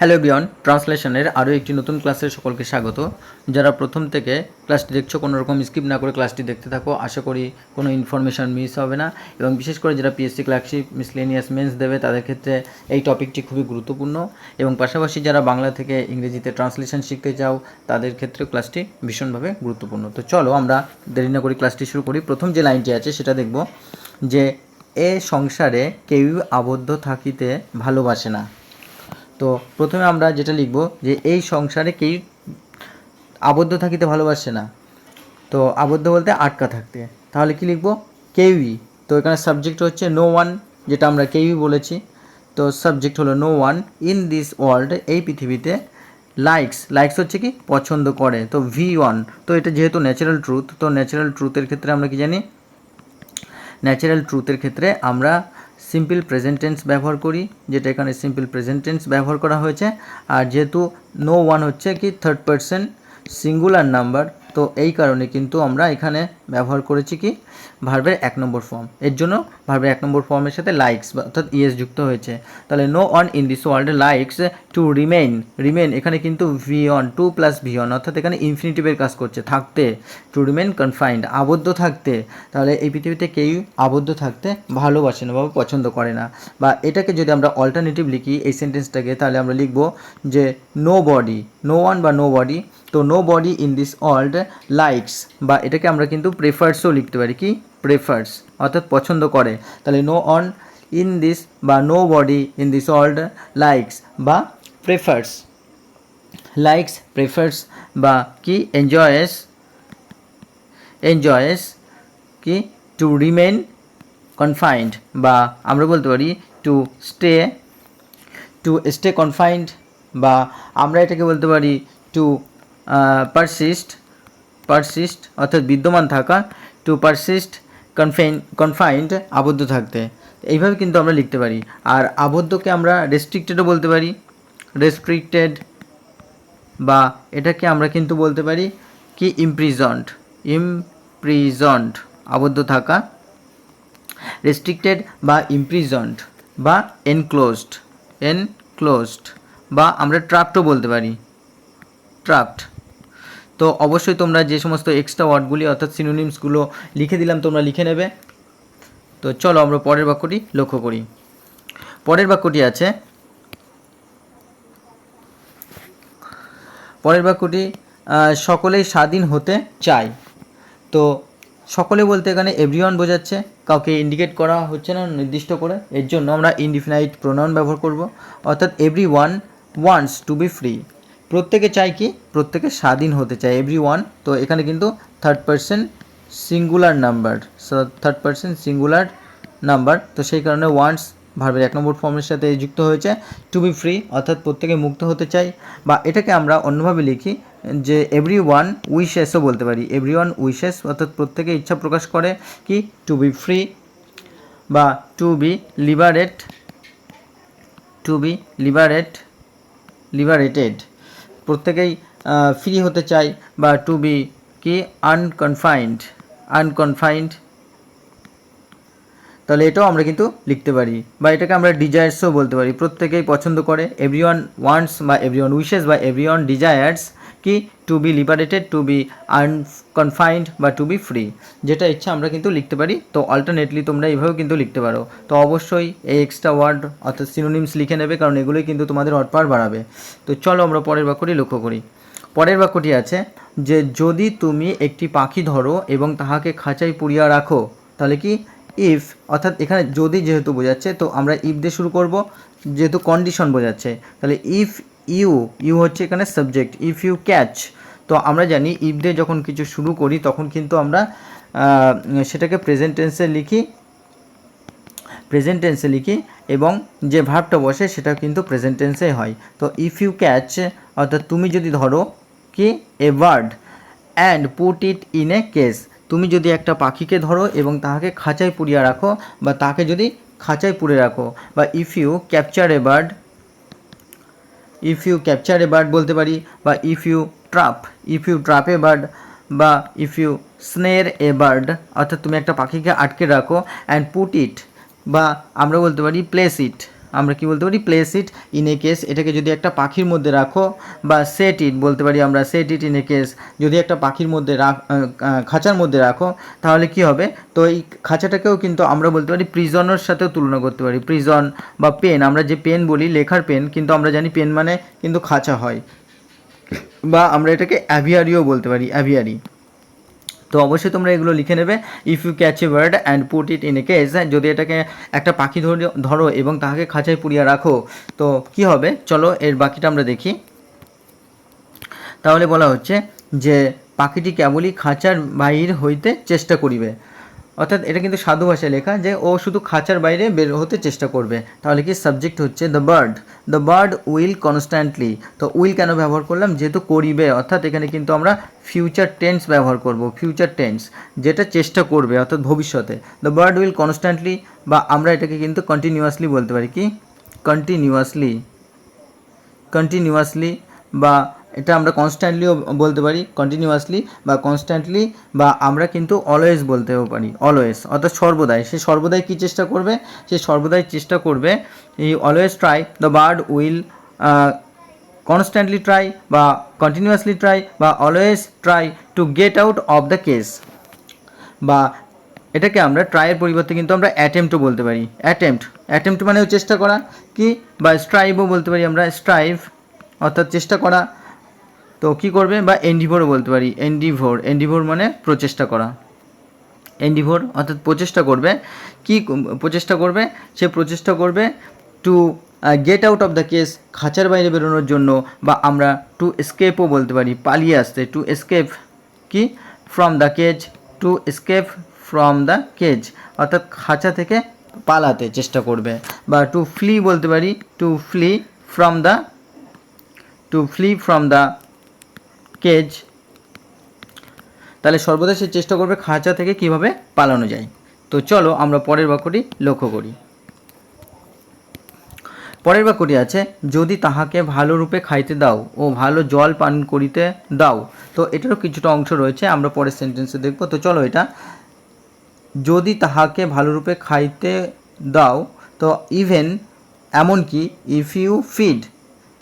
Hello everyone, ট্রান্সলেশনের আরও একটি নতুন ক্লাসে সকলকে স্বাগত। যারা প্রথম থেকে ক্লাসটি দেখছো কোনো রকম স্কিপ না করে ক্লাসটি দেখতে থাকো, আশা করি কোনো ইনফরমেশান মিস হবে না। এবং বিশেষ করে যারা পিএসসি ক্লার্কশিপ মিসলেনিয়াস মেন্স দেবে তাদের ক্ষেত্রে এই টপিকটি খুবই গুরুত্বপূর্ণ। এবং পাশাপাশি যারা বাংলা থেকে ইংরেজিতে ট্রান্সলেশন শিখতে চাও তাদের ক্ষেত্রেও ক্লাসটি ভীষণভাবে গুরুত্বপূর্ণ। তো চলো আমরা দেরি না করে ক্লাসটি শুরু করি। প্রথম যে লাইনটি আছে সেটা দেখব যে এ সংসারে কেউ আবদ্ধ থাকিতে ভালোবাসে না। তো প্রথমে আমরা যেটা লিখব যে এই সংসারে কেউ আবদ্ধ থাকিতে ভালোবাসে না। তো আবদ্ধ বলতে আটকা থাকতে, তাহলে কি লিখব? কেউই। তো এখানে সাবজেক্ট হচ্ছে নো ওয়ান, যেটা আমরা কেউই বলেছি। তো সাবজেক্ট হলো no one in this world, এই পৃথিবীতে লাইকস হচ্ছে কি পছন্দ করে। তো V1, তো এটা যেহেতু ন্যাচারাল ট্রুথ, তো ন্যাচারাল ট্রুথের ক্ষেত্রে আমরা কি জানি? ন্যাচারাল ট্রুথের ক্ষেত্রে আমরা সিম্পল প্রেজেন্ট টেন্স ব্যবহার করি, যেটা এখানে সিম্পল প্রেজেন্ট টেন্স ব্যবহার করা হয়েছে। আর যেহেতু নো ওয়ান হচ্ছে কি থার্ড পারসন সিঙ্গুলার নাম্বার, তো এই কারণে কিন্তু আমরা এখানে ব্যবহার করেছি কি ভার্বের 1 নম্বর ফর্ম। এর জন্য ভার্বের 1 নম্বর ফর্মের সাথে লাইকস অর্থাৎ ইএস যুক্ত হয়েছে। তাহলে no one in this world likes to remain এখানে কিন্তু V1 2 + V1 অর্থাৎ এখানে ইনফিনিটিভের কাজ করছে, থাকতে। টু রিমেইন কনফাইন্ড আবদ্ধ থাকতে, তাহলে এই পৃথিবীতে কেউ আবদ্ধ থাকতে ভালোবাসে না বা পছন্দ করে না। বা এটাকে যদি আমরা অল্টারনেটিভ লিখি এই সেন্টেন্সটাকে, তাহলে আমরা লিখব যে নো বডি, নো ওয়ান বা নো বডি। তো nobody in this world likes, বা এটাকে আমরা কিন্তু প্রেফার্সও লিখতে পারি, কি প্রেফার্স অর্থাৎ পছন্দ করে। তাহলে নো অন ইন দিস বা nobody in this world likes বা প্রেফার্স, লাইকস প্রেফার্স বা কি এনজয়েস কি টু রিমেন কনফাইন্ড, বা আমরা বলতে পারি টু স্টে কনফাইন্ড, বা আমরা এটাকে বলতে পারি টু পারসিস্ট অর্থাৎ বিদ্যমান থাকা, টু পারসিস্ট কনফাইন্ড আবদ্ধ থাকতে। এইভাবে কিন্তু আমরা লিখতে পারি। আর আবদ্ধকে আমরা রেস্ট্রিক্টেডও বলতে পারি, রেস্ট্রিক্টেড, বা এটাকে আমরা কিন্তু বলতে পারি কি ইমপ্রিজন্ড আবদ্ধ থাকা, রেস্ট্রিক্টেড বা ইমপ্রিজন্ড, বা এনক্লোজড বা আমরা ট্রাপডও বলতে পারি, ট্রাপড। তো অবশ্যই তোমরা যে সমস্ত এক্সট্রা ওয়ার্ডগুলি অর্থাৎ সিনোনিমসগুলো লিখে দিলাম তোমরা লিখে নেবে। তো চলো আমরা পরের বাক্যটি লক্ষ্য করি। পরের বাক্যটি আছে, পরের বাক্যটি সকলেই স্বাধীন হতে চায়। তো সকলে বলতে এখানে এভরিওয়ান বোঝাচ্ছে, কাউকে ইন্ডিকেট করা হচ্ছে না নির্দিষ্ট করে। এর জন্য আমরা ইনডিফিনাইট প্রোনাউন ব্যবহার করব, অর্থাৎ everyone wants to be free. প্রত্যেকে চায় কি? প্রত্যেকে স্বাধীন হতে চায়, এভরিওয়ান। তো এখানে কিন্তু থার্ড পারসন সিঙ্গুলার নাম্বার, তো সেই কারণে ওয়ান্টস ভার্বের 1 নম্বর ফর্মের সাথে যুক্ত হয়েছে। টু বি ফ্রি অর্থাৎ প্রত্যেকে মুক্ত হতে চায়, বা এটাকে আমরা অন্যভাবে লিখি যে এভরিওয়ান উইশেসও বলতে পারি, এভরিওয়ান উইশেস অর্থাৎ প্রত্যেকে ইচ্ছা প্রকাশ করে কি টু বি ফ্রি, বা টু বি লিবারেটেড প্রত্যেকেই ফ্রি হতে চায়, বা টু বি কি আনকনফাইন্ড। তাহলে এটাও আমরা কিন্তু লিখতে পারি, বা এটাকে আমরা ডিজায়ার্সও বলতে পারি, প্রত্যেকেই পছন্দ করে। এভরিওয়ান ওয়ান্টস বা এভরিওয়ান উইশেস বা এভরিওয়ান ডিজায়ার্স কি to be liberated, to be unconfined বা টু বি ফ্রি, যেটা ইচ্ছা আমরা কিন্তু লিখতে পারি। তো অল্টারনেটলি তোমরা এইভাবেও কিন্তু লিখতে পারো। তো অবশ্যই এই এক্সট্রা ওয়ার্ড অর্থাৎ সিনোনিমস লিখে নেবে, কারণ এগুলোই কিন্তু তোমাদের ওয়ার্ড পাওয়ার বাড়াবে। তো চলো আমরা পরের বাক্যটি লক্ষ্য করি। পরের বাক্যটি আছে যে যদি তুমি একটি পাখি ধরো এবং তাহাকে খাঁচায় পুরিয়া রাখো, তাহলে কি ইফ, অর্থাৎ এখানে যদি যেহেতু বোঝাচ্ছে তো আমরা ইফ দিয়ে শুরু করব, যেহেতু কন্ডিশন বোঝাচ্ছে। তাহলে ইফ ইউ হচ্ছে এখানে সাবজেক্ট, ইফ ইউ ক্যাচ। তো আমরা জানি ইফ দিয়ে যখন কিছু শুরু করি তখন কিন্তু আমরা সেটাকে প্রেজেন্ট টেন্সে লিখি এবং যে ভার্বটা বসে সেটা কিন্তু প্রেজেন্ট টেন্সে হয়। তো ইফ ইউ ক্যাচ অর্থাৎ তুমি যদি ধরো কি এ bird and put it in a case, তুমি যদি একটা পাখিকে ধরো এবং তাহাকে খাঁচায় পুরিয়া রাখো, বা তাকে যদি খাঁচায় পুরে রাখো, বা if you capture a bird বলতে পারি, বা if you trap a bird, বা if you snare a bird অর্থাৎ তুমি একটা পাখিকে আটকে রাখো, অ্যান্ড পুট ইট, বা আমরা বলতে পারি প্লেস ইট আমরা কি বলতে পারি, place it in a case, এটাকে যদি একটা পাখির মধ্যে রাখো, বা সেট ইট বলতে পারি আমরা, set it in a case, যদি একটা পাখির মধ্যে খাঁচার মধ্যে রাখো তাহলে কি হবে, তো এই খাঁচাটাকেও কিন্তু আমরা বলতে পারি প্রিজনের সাথেও তুলনা করতে পারি। প্রিজন বা পেন, আমরা যে পেন বলি লেখার পেন, কিন্তু আমরা জানি পেন মানে কিন্তু খাঁচা হয়, বা আমরা এটাকে অ্যাভিয়ারিও বলতে পারি, অ্যাভিয়ারি। তো অবশ্যই তোমরা এগুলো লিখে নেবে। If you catch a bird and put it in a case, যদি এটাকে একটা পাখি ধরো এবং তাহাকে খাঁচায় পুড়িয়ে রাখো তো কি হবে, চলো এর বাকিটা আমরা দেখি। তাহলে বলা হচ্ছে যে পাখিটি কেবলই খাঁচার বাহির হইতে চেষ্টা করিবে, অর্থাৎ এটা কিন্তু সাধু ভাষায় লেখা যে ও শুধু খাঁচার বাইরে বের হতে চেষ্টা করবে। তাহলে কি সাবজেক্ট হচ্ছে দ্য বার্ড উইল কনস্ট্যান্টলি। তো উইল কেন ব্যবহার করলাম, যেহেতু করিবে, অর্থাৎ এখানে কিন্তু আমরা ফিউচার টেন্স ব্যবহার করব, ফিউচার টেন্স যেটা চেষ্টা করবে অর্থাৎ ভবিষ্যতে। দ্য বার্ড উইল কনস্ট্যান্টলি, বা আমরা এটাকে কিন্তু কন্টিনিউয়াসলি বলতে পারি, কি কন্টিনিউয়াসলি, বা এটা আমরা কনস্ট্যান্টলিও বলতে পারি, কন্টিনিউয়াসলি বা কনস্ট্যান্টলি, বা আমরা কিন্তু অলওয়েজ বলতেও পারি, অলওয়েজ অর্থাৎ সর্বদাই। সে সর্বদাই কী চেষ্টা করবে, সে সর্বদাই চেষ্টা করবে, এই always try, the bird will constantly try, বা কন্টিনিউয়াসলি ট্রাই, বা always try to get out of the case. বা এটাকে আমরা ট্রাইয়ের পরিবর্তে কিন্তু আমরা অ্যাটেম্পটও বলতে পারি, অ্যাটেম্পট মানেও চেষ্টা করা, কি, বা স্ট্রাইভও বলতে পারি আমরা, স্ট্রাইভ অর্থাৎ চেষ্টা করা। তো কি করবে, বা এন্ডিভোরও বলতে পারি, এন্ডিভোর মানে প্রচেষ্টা করা, এন্ডিভোর অর্থাৎ প্রচেষ্টা করবে। কি প্রচেষ্টা করবে, সে প্রচেষ্টা করবে to get out of the case, খাঁচার বাইরে বেরোনোর জন্য, বা আমরা টু এস্কেপও বলতে পারি, পালিয়ে আসতে, টু এস্কেপ কি from the cage, to escape from the cage অর্থাৎ খাঁচা থেকে পালাতে চেষ্টা করবে, বা টু ফ্লি বলতে পারি, to flee from the cage. তাহলে সর্বদা সে চেষ্টা করবে খাঁচা থেকে কিভাবে পালানো যায়। তো চলো আমরা পরের বাক্যটি লক্ষ্য করি। পরের বাক্যটি আছে, যদি তাহাকে ভালো রূপে খাইতে দাও ও ভালো জল পান করিতে দাও। তো এটারও কিছুটা অংশ রয়েছে, আমরা পরের সেন্টেন্সে দেখব। তো চলো এটা, যদি তাহাকে ভালোরূপে খাইতে দাও, তো ইভেন এমনকি, if you feed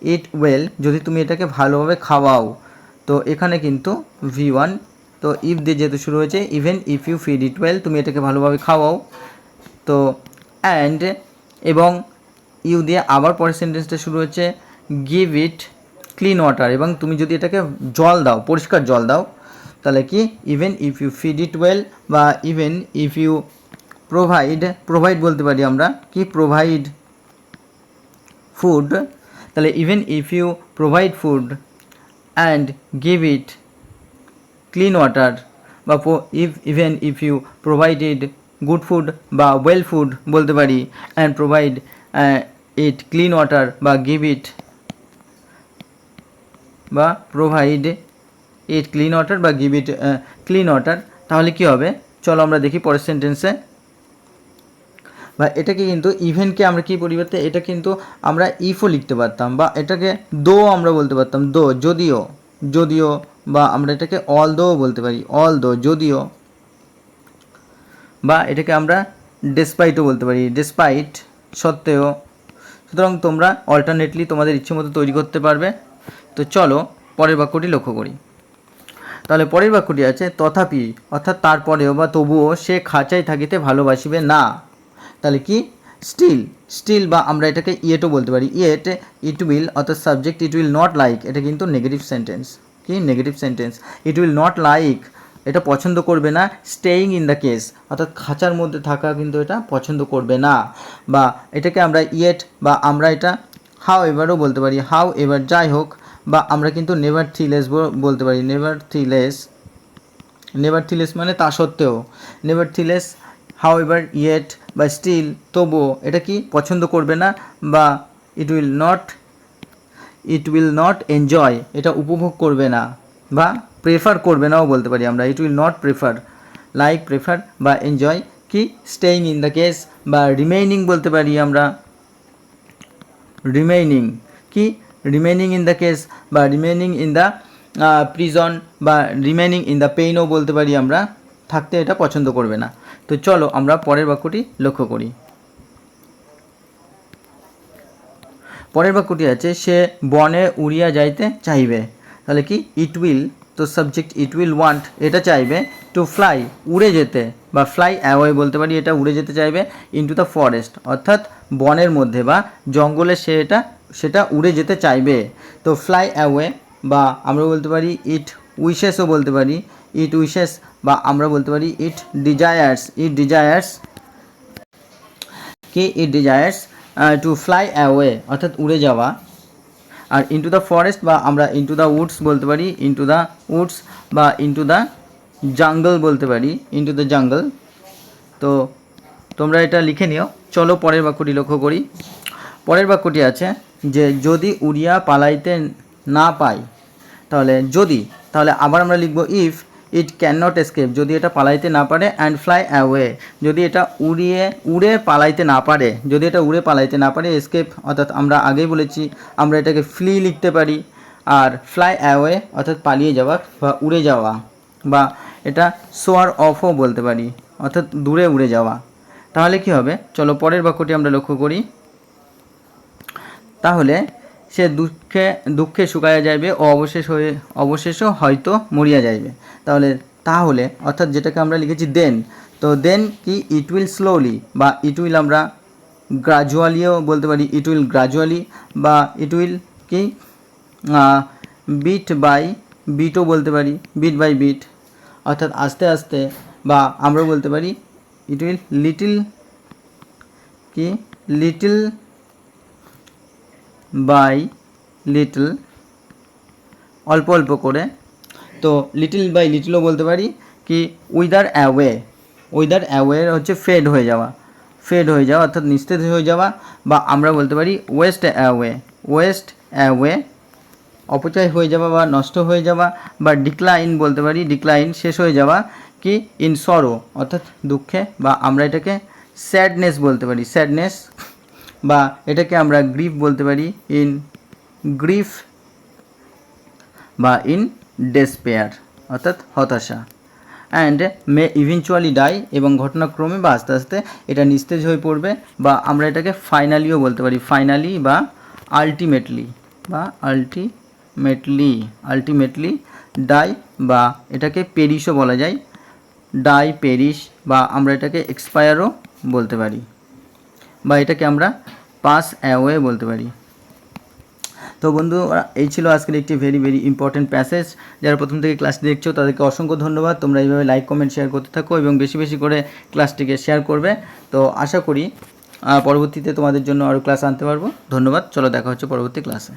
it well, যদি তুমি এটাকে ভালোভাবে খাওয়াও। তো এখানে কিন্তু V1, তো ইফ দিয়ে যেহেতু শুরু হয়েছে, even if you feed it well, তুমি এটাকে ভালোভাবে খাওয়াও। তো অ্যান্ড এবং ইউ দিয়ে আবার পরের সেন্টেন্সটা শুরু হচ্ছে, গিভ ইট ক্লিন ওয়াটার, এবং তুমি যদি এটাকে জল দাও, পরিষ্কার জল দাও। তাহলে কি, even if you feed it well, বা ইভেন ইফ ইউ প্রোভাইড বলতে পারি আমরা, কি প্রোভাইড ফুড। তাহলে even if you provide food and give it clean water, বা even if you provided good food বা ওয়েল ফুড বলতে পারি, and provide it clean water, বা গিভ ইট বা প্রোভাইড ইট ক্লিন ওয়াটার, বা give it clean water. তাহলে কি হবে, চলো আমরা দেখি পরের সেন্টেন্সে। বা এটাকে কিন্তু ইভেনকে আমরা কি পরিবর্তে, এটা কিন্তু আমরা ইফও লিখতে পারতাম, বা এটাকে দো আমরা বলতে পারতাম, দো যদিও, বা আমরা এটাকে অল দো বলতে পারি, অল দো যদিও, বা এটাকে আমরা ডেসপাইটও বলতে পারি, ডেসপাইট সত্ত্বেও। সুতরাং তোমরা অল্টারনেটলি তোমাদের ইচ্ছে মতো তৈরি করতে পারবে। তো চলো পরের বাক্যটি লক্ষ্য করি। তাহলে পরের বাক্যটি আছে, তথাপি অর্থাৎ তারপরেও বা তবুও সে খাঁচায় থাকিতে ভালোবাসিবে না। তাহলে কি, স্টিল, বা আমরা এটাকে ইয়েটও বলতে পারি, ইট উইল অর্থাৎ subject, it will not like, এটা কিন্তু নেগেটিভ সেন্টেন্স, কি negative sentence, it will not like, এটা পছন্দ করবে না, স্টেইং ইন দ্য কেস অর্থাৎ খাঁচার মধ্যে থাকা কিন্তু এটা পছন্দ করবে না। বা এটাকে আমরা বা আমরা এটা হাউ এভারও বলতে পারি, হাউ এভার যাই হোক, বা আমরা কিন্তু নেভারথিলেস বলতে পারি, নেভারথিলেস মানে তা সত্ত্বেও, নেভারথিলেস, হাউ এভার, ইয়েট, বা স্টিল তবুও, এটা কি পছন্দ করবে না, বা ইট উইল নট এনজয়, এটা উপভোগ করবে না, বা প্রেফার করবে নাও বলতে পারি আমরা, it will not prefer, like, prefer বা এনজয়, কি স্টেইং ইন দ্য কেস, বা রিমেইনিং বলতে পারি আমরা, রিমেইনিং ইন দ্য কেস, বা রিমেইনিং ইন দ্য প্রিজন, বা রিমেইনিং ইন দ্য পেইনও বলতে পারি আমরা, থাকতে এটা পছন্দ করবে না। তো চলো আমরা পরের বাক্যটি লক্ষ্য করি। পরের বাক্যটি আছে সে বনে উড়িয়া যাইতে চাইবে, তাহলে কি ইট উইল, তো সাবজেক্ট ইট উইল ওয়ান্ট, এটা চাইবে টু ফ্লাই উড়ে যেতে বা ফ্লাই অ্যাওয়ে বলতে পারি, এটা উড়ে যেতে চাইবে ইনটু দ্য ফরেস্ট অর্থাৎ বনের মধ্যে বা জঙ্গলে সেটা উড়ে যেতে চাইবে। তো ফ্লাই অ্যাওয়ে বা আমরা বলতে পারি ইট উইশেসও বলতে পারি, ইট উইশেস বা আমরা বলতে পারি ইট ডিজায়ার্স কি ইট ডিজায়ার্স টু ফ্লাই অ্যাওয়ে অর্থাৎ উড়ে যাওয়া। আর ইনটু দ্য ফরেস্ট বা আমরা ইনটু দ্য উডস বলতে পারি, ইনটু দ্য উডস বা ইনটু দ্য জাঙ্গল বলতে পারি, ইনটু দ্য জাঙ্গল। তো তোমরা এটা লিখে নিও। চলো পরের বাক্যটি লক্ষ্য করি। পরের বাক্যটি আছে যে যদি উড়িয়া পালাইতে না পাই, তাহলে আবার আমরা লিখব if it can not escape, যদি এটা পালাইতে না পারে, অ্যান্ড ফ্লাই অ্যাওয়ে যদি এটা উড়ে পালাইতে না পারে, এসকেপ অর্থাৎ আমরা আগেই বলেছি আমরা এটাকে ফ্লি লিখতে পারি, আর ফ্লাই অ্যাওয়ে অর্থাৎ পালিয়ে যাওয়া বা উড়ে যাওয়া, বা এটা সোয়ার অফও বলতে পারি অর্থাৎ দূরে উড়ে যাওয়া। তাহলে কি হবে, চলো পরের বাক্যটি আমরা লক্ষ্য করি। তাহলে সে দুঃখে শুকাইয়া যাইবে ও অবশেষও হয়তো মরিয়া যাইবে। তাহলে অর্থাৎ যেটাকে আমরা লিখেছি দেন, তো দেন কি ইট উইল স্লোলি বা ইট উইল আমরা গ্রাজুয়ালিও বলতে পারি, ইট উইল গ্রাজুয়ালি বা ইট উইল কি বিট বাই বিটও বলতে পারি, বিট বাই বিট অর্থাৎ আস্তে আস্তে, বা আমরা বলতে পারি it will little by little, অল্প অল্প করে। তো লিটল বাই লিটলও বলতে পারি কি উইদার অ্যাওয়ে হচ্ছে ফেড হয়ে যাওয়া অর্থাৎ নিস্তেজ হয়ে যাওয়া, বা আমরা বলতে পারি ওয়েস্ট অ্যাওয়ে অপচয় হয়ে যাওয়া বা নষ্ট হয়ে যাওয়া, বা ডিক্লাইন বলতে পারি, ডিক্লাইন শেষ হয়ে যাওয়া কি ইন সরো অর্থাৎ দুঃখে, বা আমরা এটাকে স্যাডনেস বলতে পারি, স্যাডনেস, বা এটাকে আমরা গ্রিফ বলতে পারি, ইন গ্রিফ বা ইন ডেসপেয়ার অর্থাৎ হতাশা। অ্যান্ড মে ইভেনচুয়ালি ডাই এবং ঘটনাক্রমে বা আস্তে আস্তে এটা নিস্তেজ হয়ে পড়বে, বা আমরা এটাকে ফাইনালিও বলতে পারি, ফাইনালি বা আলটিমেটলি ডাই, বা এটাকে পেরিশও বলা যায়, ডাই পেরিশ, বা আমরা এটাকে এক্সপায়ারও বলতে পারি, বা এটাকে আমরা পাস অ্যাওয়ে বলতে পারি। তো বন্ধুরা এই ছিল আজকের একটি ভেরি ইম্পর্টেন্ট প্যাসেজ। যারা প্রথম থেকে ক্লাসটি দেখছো তাদেরকে অসংখ্য ধন্যবাদ। তোমরা এইভাবে লাইক কমেন্ট শেয়ার করতে থাকো এবং বেশি করে ক্লাসটিকে শেয়ার করবে। তো আশা করি পরবর্তীতে তোমাদের জন্য আরও ক্লাস আনতে পারবো। ধন্যবাদ। চলো দেখা হচ্ছে পরবর্তী ক্লাসে।